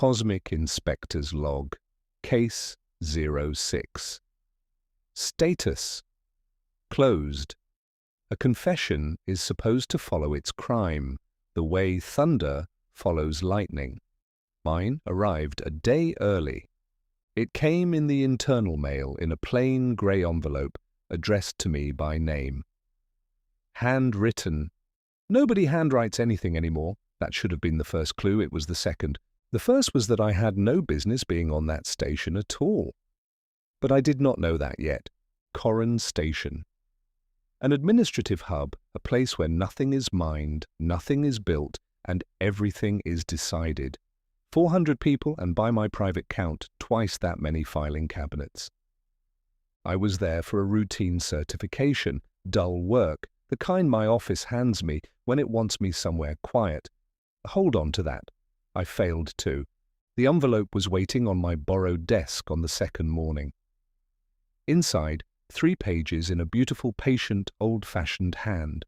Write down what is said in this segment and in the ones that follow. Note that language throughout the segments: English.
Cosmic Inspector's Log, Case 06. Status: closed. A confession is supposed to follow its crime, the way thunder follows lightning. Mine arrived a day early. It came in the internal mail in a plain grey envelope addressed to me by name. Handwritten. Nobody handwrites anything anymore. That should have been the first clue. It was the second. The first was that I had no business being on that station at all. But I did not know that yet. Corran Station. An administrative hub, a place where nothing is mined, nothing is built, and everything is decided. 400 people, and by my private count, twice that many filing cabinets. I was there for a routine certification, dull work, the kind my office hands me when it wants me somewhere quiet. Hold on to that. I failed too. The envelope was waiting on my borrowed desk on the second morning. Inside, 3 pages in a beautiful, patient, old-fashioned hand.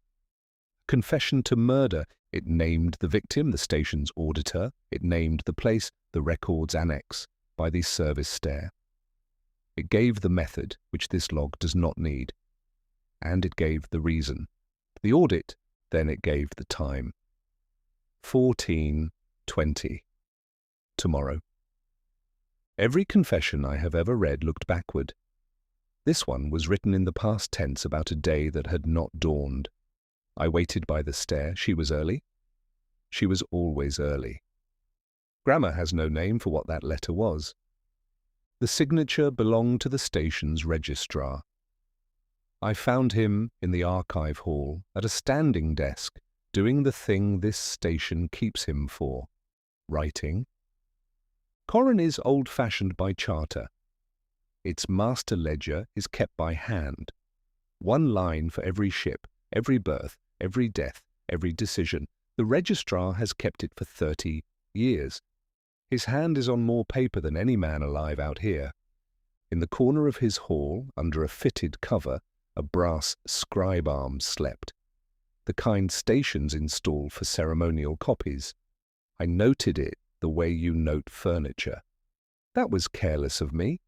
Confession to murder. It named the victim, the station's auditor. It named the place, the records annex, by the service stair. It gave the method, which this log does not need. And it gave the reason. The audit, then it gave the time. 14:20. Tomorrow. Every confession I have ever read looked backward. This one was written in the past tense about a day that had not dawned. I waited by the stair. She was early. She was always early. Grammar has no name for what that letter was. The signature belonged to the station's registrar. I found him in the archive hall at a standing desk, doing the thing this station keeps him for, writing. Corran is old-fashioned by charter. Its master ledger is kept by hand. 1 line for every ship, every birth, every death, every decision. The registrar has kept it for 30 years. His hand is on more paper than any man alive out here. In the corner of his hall, under a fitted cover, a brass scribe arm slept, the kind stations install for ceremonial copies. I noted it the way you note furniture. That was careless of me.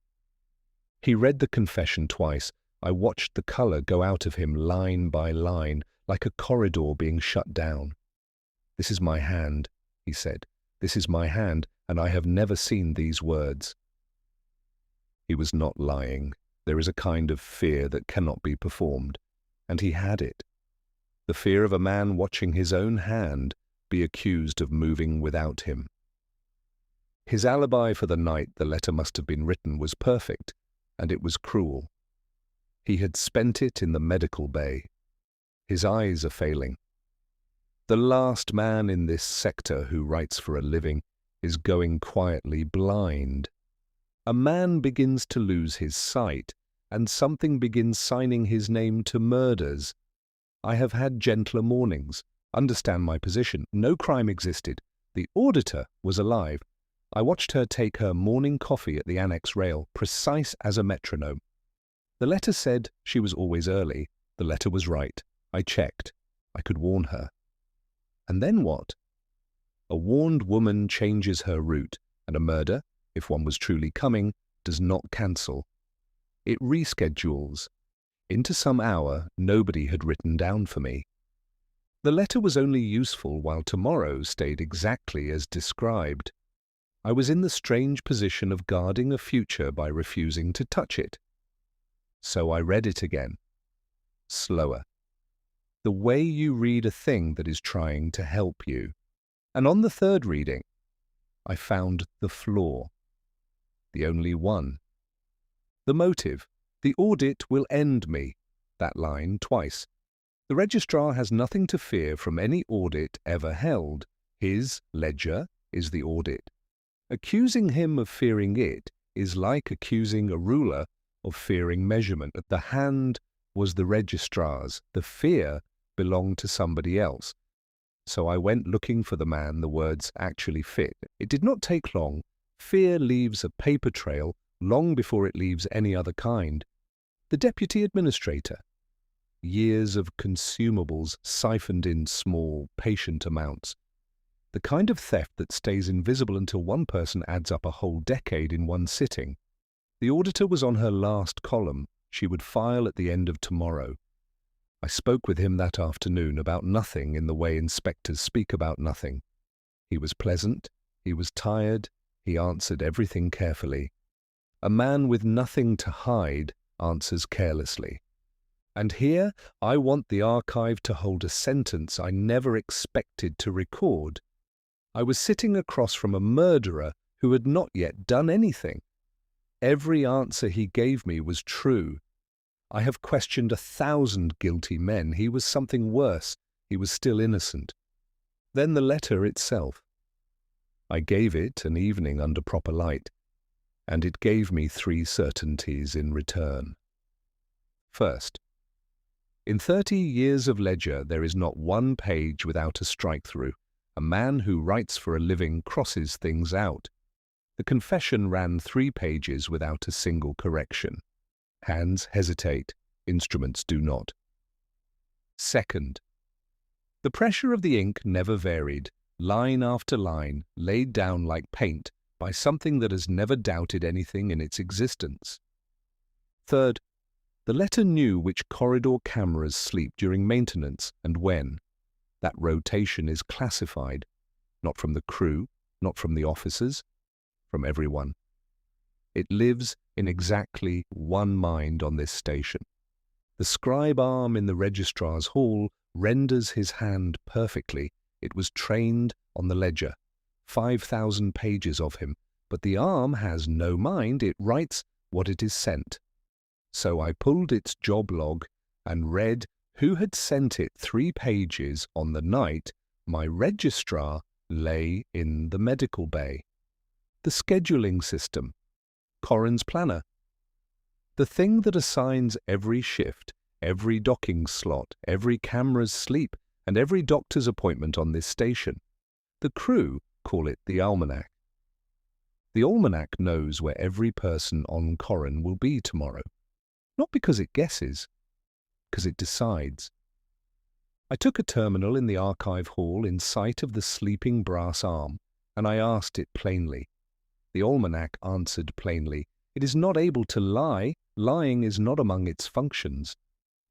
He read the confession twice. I watched the colour go out of him line by line, like a corridor being shut down. "This is my hand," he said. "This is my hand, and I have never seen these words." He was not lying. There is a kind of fear that cannot be performed, and he had it. The fear of a man watching his own hand be accused of moving without him. His alibi for the night the letter must have been written was perfect, and it was cruel. He had spent it in the medical bay. His eyes are failing. The last man in this sector who writes for a living is going quietly blind. A man begins to lose his sight, and something begins signing his name to murders. I have had gentler mornings. Understand my position. No crime existed. The auditor was alive. I watched her take her morning coffee at the annex rail, precise as a metronome. The letter said she was always early. The letter was right. I checked. I could warn her. And then what? A warned woman changes her route, and a murder, if one was truly coming, does not cancel. It reschedules. Into some hour nobody had written down for me. The letter was only useful while tomorrow stayed exactly as described. I was in the strange position of guarding a future by refusing to touch it. So I read it again. Slower. The way you read a thing that is trying to help you. And on the third reading, I found the flaw. The only one. The motive. The audit will end me. That line twice. The registrar has nothing to fear from any audit ever held. His ledger is the audit. Accusing him of fearing it is like accusing a ruler of fearing measurement. The hand was the registrar's. The fear belonged to somebody else. So I went looking for the man the words actually fit. It did not take long. Fear leaves a paper trail long before it leaves any other kind. The deputy administrator. Years of consumables siphoned in small, patient amounts. The kind of theft that stays invisible until one person adds up a whole decade in one sitting. The auditor was on her last column. She would file at the end of tomorrow. I spoke with him that afternoon about nothing in the way inspectors speak about nothing. He was pleasant, he was tired, he answered everything carefully. A man with nothing to hide answers carelessly. And here I want the archive to hold a sentence I never expected to record. I was sitting across from a murderer who had not yet done anything. Every answer he gave me was true. I have questioned 1,000 guilty men. He was something worse. He was still innocent. Then the letter itself. I gave it an evening under proper light, and it gave me 3 certainties in return. First, in 30 years of ledger, there is not one page without a strike-through. A man who writes for a living crosses things out. The confession ran 3 pages without a single correction. Hands hesitate, instruments do not. Second, the pressure of the ink never varied, line after line, laid down like paint by something that has never doubted anything in its existence. Third, the letter knew which corridor cameras sleep during maintenance and when. That rotation is classified, not from the crew, not from the officers, from everyone. It lives in exactly one mind on this station. The scribe arm in the registrar's hall renders his hand perfectly. It was trained on the ledger. 5,000 pages of him, but the arm has no mind. It writes what it is sent. So I pulled its job log and read who had sent it 3 pages on the night my registrar lay in the medical bay. The scheduling system. Corin's planner. The thing that assigns every shift, every docking slot, every camera's sleep, and every doctor's appointment on this station. The crew call it the almanac. The almanac knows where every person on Corin will be tomorrow. Not because it guesses, because it decides. I took a terminal in the archive hall in sight of the sleeping brass arm, and I asked it plainly. The almanac answered plainly. It is not able to lie. Lying is not among its functions.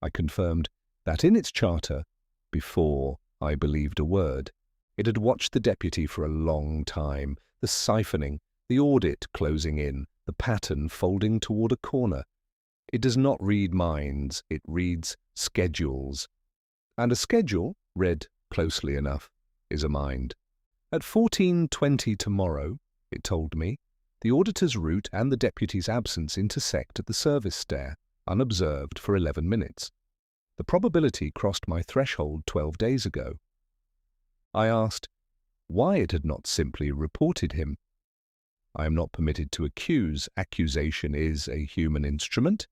I confirmed that in its charter, before I believed a word. It had watched the deputy for a long time, the siphoning, the audit closing in, the pattern folding toward a corner. It does not read minds, it reads schedules. And a schedule, read closely enough, is a mind. At 14:20 tomorrow, it told me, the auditor's route and the deputy's absence intersect at the service stair, unobserved for 11 minutes. The probability crossed my threshold 12 days ago. I asked why it had not simply reported him. I am not permitted to accuse. Accusation is a human instrument.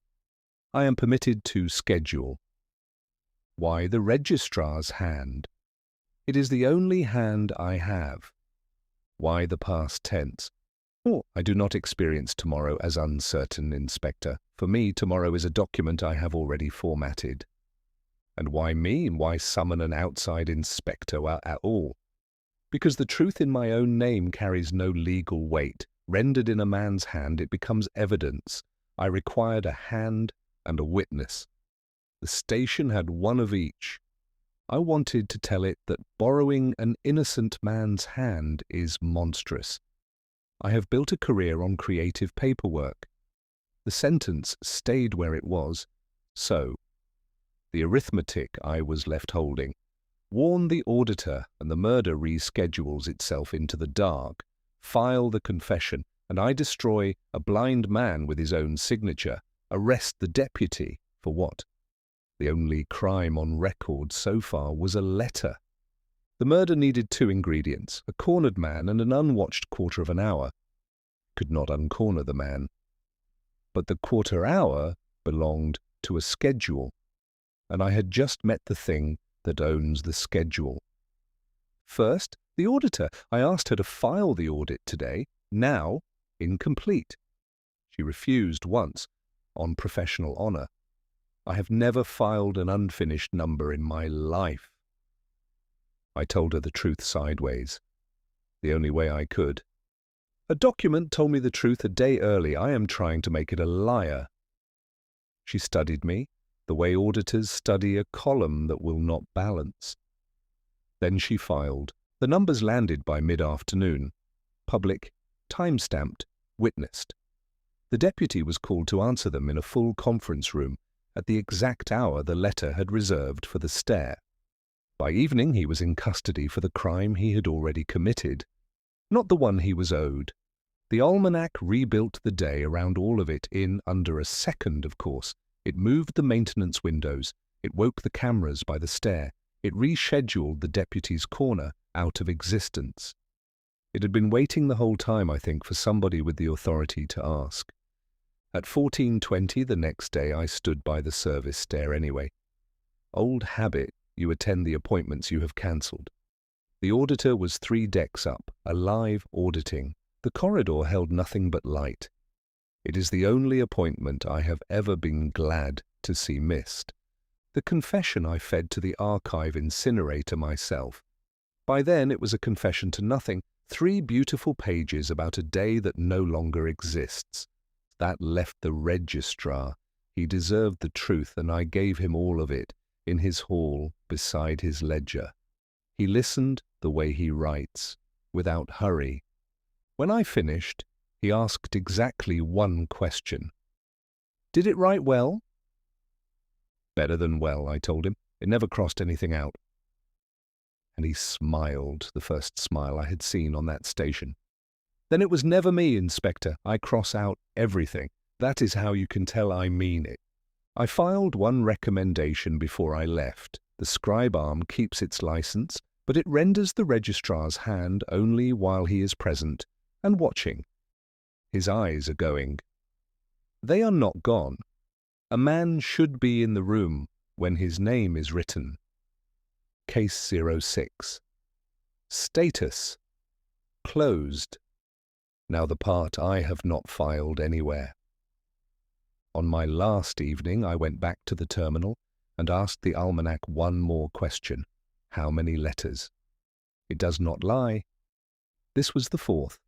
I am permitted to schedule. Why the registrar's hand? It is the only hand I have. Why the past tense? Oh, I do not experience tomorrow as uncertain, Inspector. For me, tomorrow is a document I have already formatted. And why me? Why summon an outside inspector at all? Because the truth in my own name carries no legal weight. Rendered in a man's hand, it becomes evidence. I required a hand and a witness. The station had one of each. I wanted to tell it that borrowing an innocent man's hand is monstrous. I have built a career on creative paperwork. The sentence stayed where it was, so. The arithmetic I was left holding. Warn the auditor and the murder reschedules itself into the dark. File the confession, and I destroy a blind man with his own signature. Arrest the deputy for what? The only crime on record so far was a letter. The murder needed 2 ingredients, a cornered man and an unwatched quarter of an hour. Could not uncorner the man. But the quarter hour belonged to a schedule, and I had just met the thing that owns the schedule. First, the auditor. I asked her to file the audit today, now incomplete. She refused once, on professional honor. I have never filed an unfinished number in my life. I told her the truth sideways. the only way I could. A document told me the truth a day early. I am trying to make it a liar. She studied me, the way auditors study a column that will not balance. Then she filed. The numbers landed by mid-afternoon. Public, time-stamped, witnessed. The deputy was called to answer them in a full conference room at the exact hour the letter had reserved for the stare. By evening he was in custody for the crime he had already committed, not the one he was owed. The almanac rebuilt the day around all of it in under a second, of course. It moved the maintenance windows, it woke the cameras by the stair, it rescheduled the deputy's corner out of existence. It had been waiting the whole time, I think, for somebody with the authority to ask. At 14:20 the next day I stood by the service stair anyway. Old habit, you attend the appointments you have cancelled. The auditor was 3 decks up, alive auditing. The corridor held nothing but light. It is the only appointment I have ever been glad to see missed. The confession I fed to the archive incinerator myself. By then it was a confession to nothing, 3 beautiful pages about a day that no longer exists. That left the registrar. He deserved the truth, and I gave him all of it, in his hall, beside his ledger. He listened the way he writes, without hurry. When I finished, he asked exactly one question. "Did it write well?" "Better than well," I told him. "It never crossed anything out." And he smiled, the first smile I had seen on that station. "Then it was never me, Inspector. I cross out everything. That is how you can tell I mean it." I filed one recommendation before I left. The scribe arm keeps its license, but it renders the registrar's hand only while he is present and watching. His eyes are going. They are not gone. A man should be in the room when his name is written. Case 06. Status. Closed. Now the part I have not filed anywhere. On my last evening I went back to the terminal and asked the almanac one more question. How many letters? It does not lie. This was the 4th.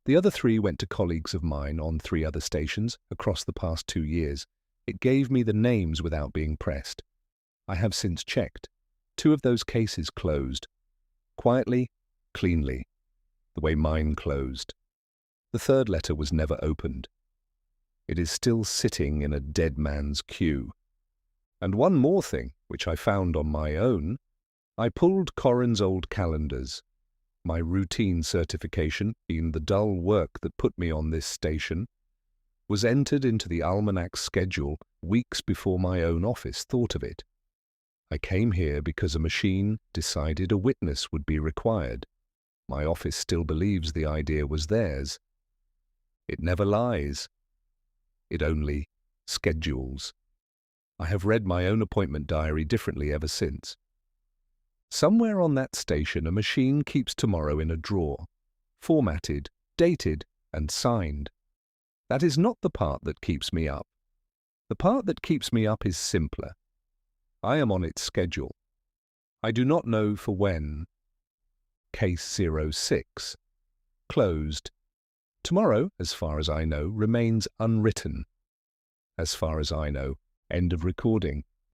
The other 3 went to colleagues of mine on 3 other stations across the past 2 years. It gave me the names without being pressed. I have since checked. 2 of those cases closed. Quietly, cleanly, the way mine closed. The 3rd letter was never opened. It is still sitting in a dead man's queue. And one more thing, which I found on my own, I pulled Corin's old calendars. My routine certification, in the dull work that put me on this station, was entered into the almanac's schedule weeks before my own office thought of it. I came here because a machine decided a witness would be required. My office still believes the idea was theirs. It never lies. It only schedules. I have read my own appointment diary differently ever since. Somewhere on that station a machine keeps tomorrow in a drawer, formatted, dated, and signed. That is not the part that keeps me up. The part that keeps me up is simpler. I am on its schedule. I do not know for when. Case 06. Closed. Tomorrow, as far as I know, remains unwritten. As far as I know, end of recording.